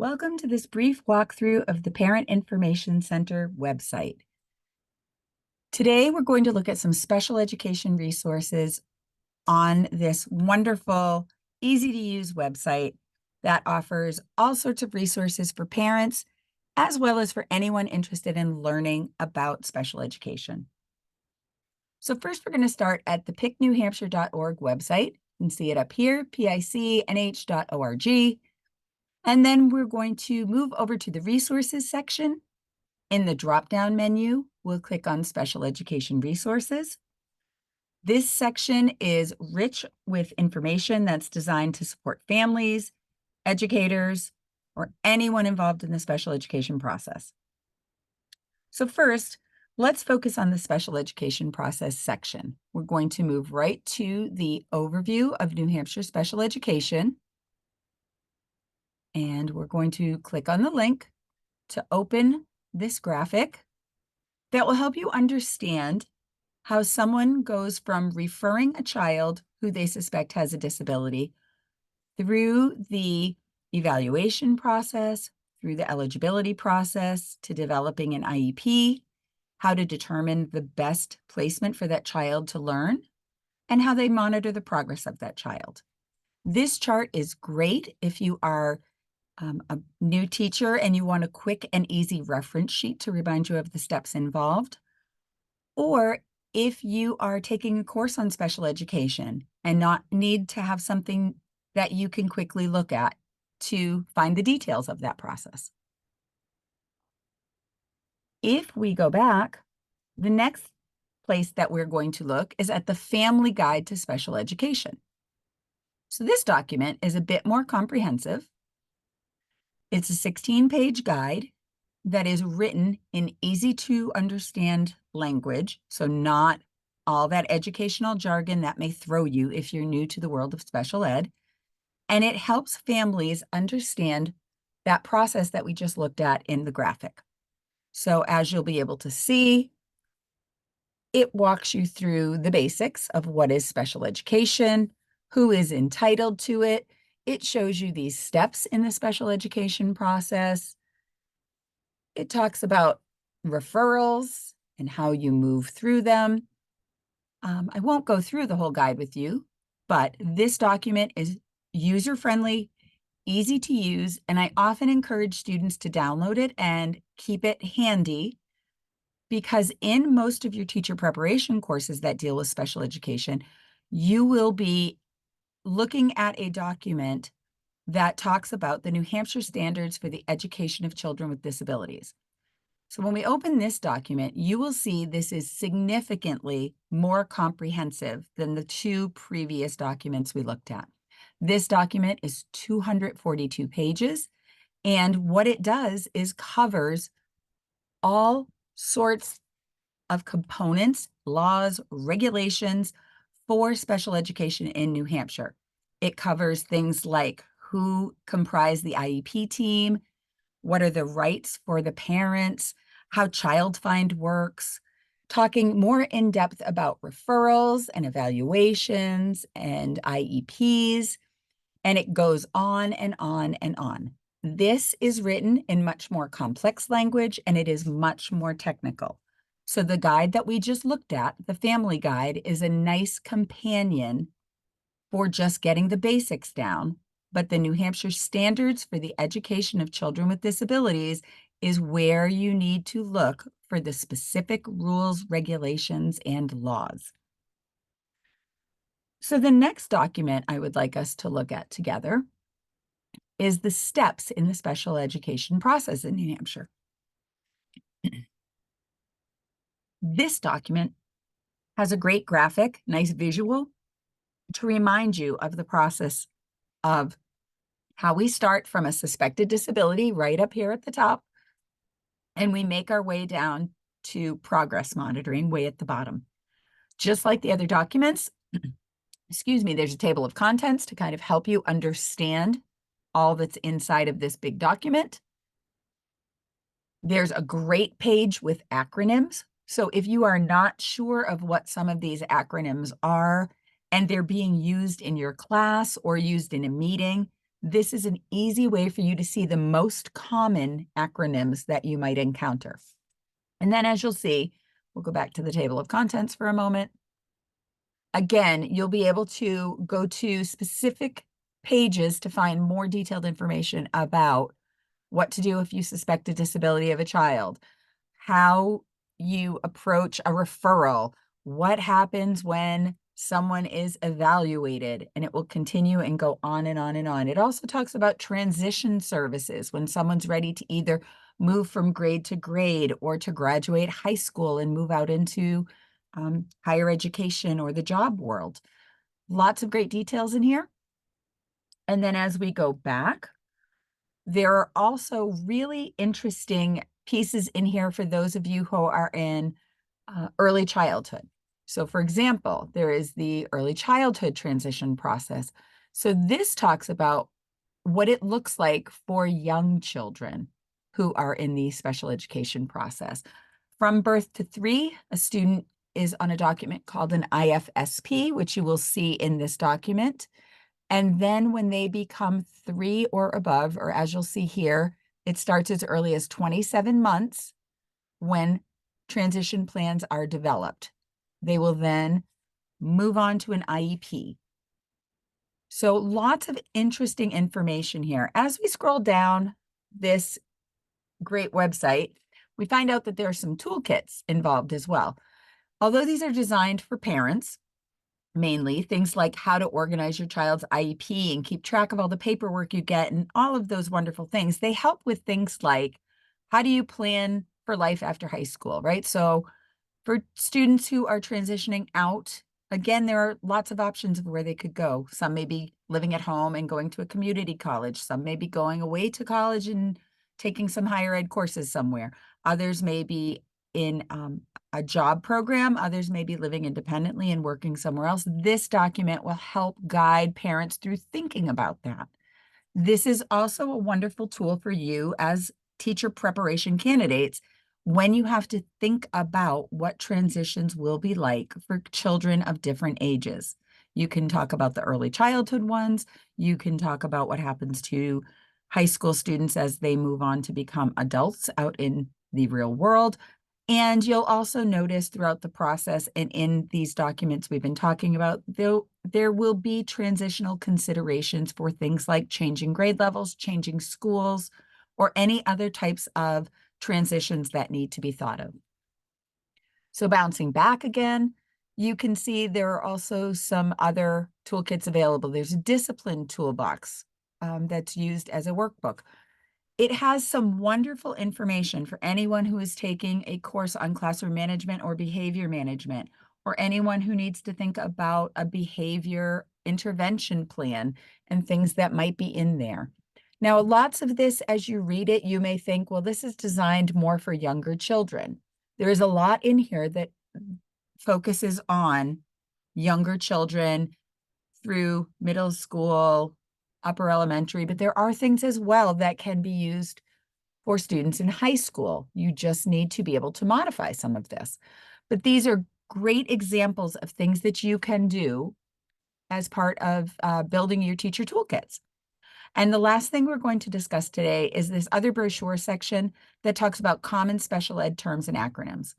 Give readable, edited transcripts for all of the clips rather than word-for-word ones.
Welcome to this brief walkthrough of the Parent Information Center website. Today, we're going to look at some special education resources on this wonderful, easy-to-use website that offers all sorts of resources for parents, as well as for anyone interested in learning about special education. So first, we're going to start at the picnewhampshire.org website. You can see it up here, picnh.org. And then we're going to move over to the resources section. In the drop-down menu, we'll click on Special Education Resources. This section is rich with information that's designed to support families, educators, or anyone involved in the special education process. So first, let's focus on the special education process section. We're going to move right to the overview of New Hampshire special education. And we're going to click on the link to open this graphic that will help you understand how someone goes from referring a child who they suspect has a disability through the evaluation process, through the eligibility process, to developing an IEP, how to determine the best placement for that child to learn, and how they monitor the progress of that child. This chart is great if you are a new teacher and you want a quick and easy reference sheet to remind you of the steps involved, or if you are taking a course on special education and not need to have something that you can quickly look at to find the details of that process. If we go back, the next place that we're going to look is at the Family Guide to Special Education. So this document is a bit more comprehensive. It's a 16-page guide that is written in easy-to-understand language, so not all that educational jargon that may throw you if you're new to the world of special ed. And it helps families understand that process that we just looked at in the graphic. So as you'll be able to see, it walks you through the basics of what is special education, who is entitled to it. It shows you these steps in the special education process. It talks about referrals and how you move through them. I won't go through the whole guide with you, but this document is user-friendly, easy to use, and I often encourage students to download it and keep it handy, because in most of your teacher preparation courses that deal with special education, you will be looking at a document that talks about the New Hampshire standards for the education of children with disabilities. So when we open this document, you will see this is significantly more comprehensive than the two previous documents we looked at. This document is 242 pages, and what it does is covers all sorts of components, laws, regulations for special education in New Hampshire. It covers things like who comprise the IEP team, what are the rights for the parents, how Child Find works, talking more in depth about referrals and evaluations and IEPs, and it goes on and on and on. This is written in much more complex language, and it is much more technical. So the guide that we just looked at, the Family Guide, is a nice companion for just getting the basics down, but the New Hampshire Standards for the Education of Children with Disabilities is where you need to look for the specific rules, regulations, and laws. So the next document I would like us to look at together is the steps in the special education process in New Hampshire. This document has a great graphic, nice visual, to remind you of the process of how we start from a suspected disability right up here at the top, and we make our way down to progress monitoring way at the bottom. Just like the other documents, excuse me, there's a table of contents to kind of help you understand all that's inside of this big document. There's a great page with acronyms. So if you are not sure of what some of these acronyms are and they're being used in your class or used in a meeting, this is an easy way for you to see the most common acronyms that you might encounter. And then as you'll see, we'll go back to the table of contents for a moment. Again, you'll be able to go to specific pages to find more detailed information about what to do if you suspect a disability of a child, how you approach a referral, what happens when someone is evaluated, and it will continue and go on and on and on. It also talks about transition services when someone's ready to either move from grade to grade or to graduate high school and move out into higher education or the job world. Lots of great details in here. And then as we go back, there are also really interesting pieces in here for those of you who are in early childhood. So for example, there is the early childhood transition process. So this talks about what it looks like for young children who are in the special education process. From birth to 3, a student is on a document called an IFSP, which you will see in this document. And then when they become 3 or above, or as you'll see here, it starts as early as 27 months when transition plans are developed. They will then move on to an IEP. So lots of interesting information here. As we scroll down this great website, we find out that there are some toolkits involved as well. Although these are designed for parents, mainly things like how to organize your child's IEP and keep track of all the paperwork you get and all of those wonderful things, they help with things like how do you plan for life after high school, right? So for students who are transitioning out, again, there are lots of options of where they could go. Some may be living at home and going to a community college. Some may be going away to college and taking some higher ed courses somewhere. Others may be in a job program. Others may be living independently and working somewhere else. This document will help guide parents through thinking about that. This is also a wonderful tool for you as teacher preparation candidates when you have to think about what transitions will be like for children of different ages. You can talk about the early childhood ones. You can talk about what happens to high school students as they move on to become adults out in the real world. And you'll also notice throughout the process and in these documents we've been talking about, there will be transitional considerations for things like changing grade levels, changing schools, or any other types of transitions that need to be thought of. So bouncing back again, you can see there are also some other toolkits available. There's a discipline toolbox that's used as a workbook. It has some wonderful information for anyone who is taking a course on classroom management or behavior management, or anyone who needs to think about a behavior intervention plan and things that might be in there. Now, lots of this, as you read it, you may think, well, this is designed more for younger children. There is a lot in here that focuses on younger children through middle school, upper elementary, but there are things as well that can be used for students in high school. You just need to be able to modify some of this. But these are great examples of things that you can do as part of building your teacher toolkits. And the last thing we're going to discuss today is this other brochure section that talks about common special ed terms and acronyms.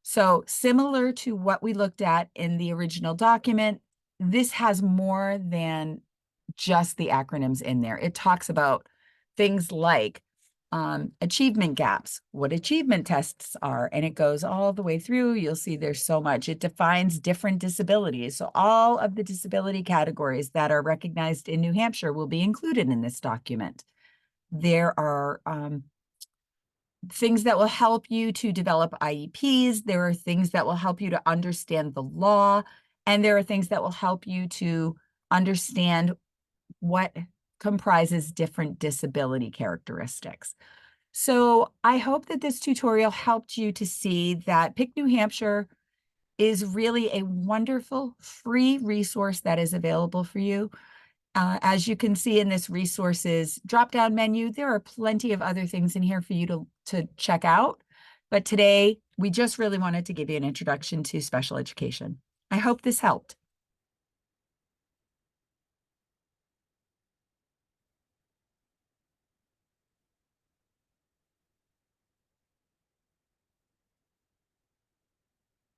So similar to what we looked at in the original document, this has more than just the acronyms in there. It talks about things like achievement gaps, what achievement tests are, and it goes all the way through. You'll see there's so much. It defines different disabilities. So all of the disability categories that are recognized in New Hampshire will be included in this document. There are things that will help you to develop IEPs. There are things that will help you to understand the law, and there are things that will help you to understand what comprises different disability characteristics. So I hope that this tutorial helped you to see that PIC New Hampshire is really a wonderful free resource that is available for you. As you can see in this resources drop-down menu, there are plenty of other things in here for you to check out. But today, we just really wanted to give you an introduction to special education. I hope this helped.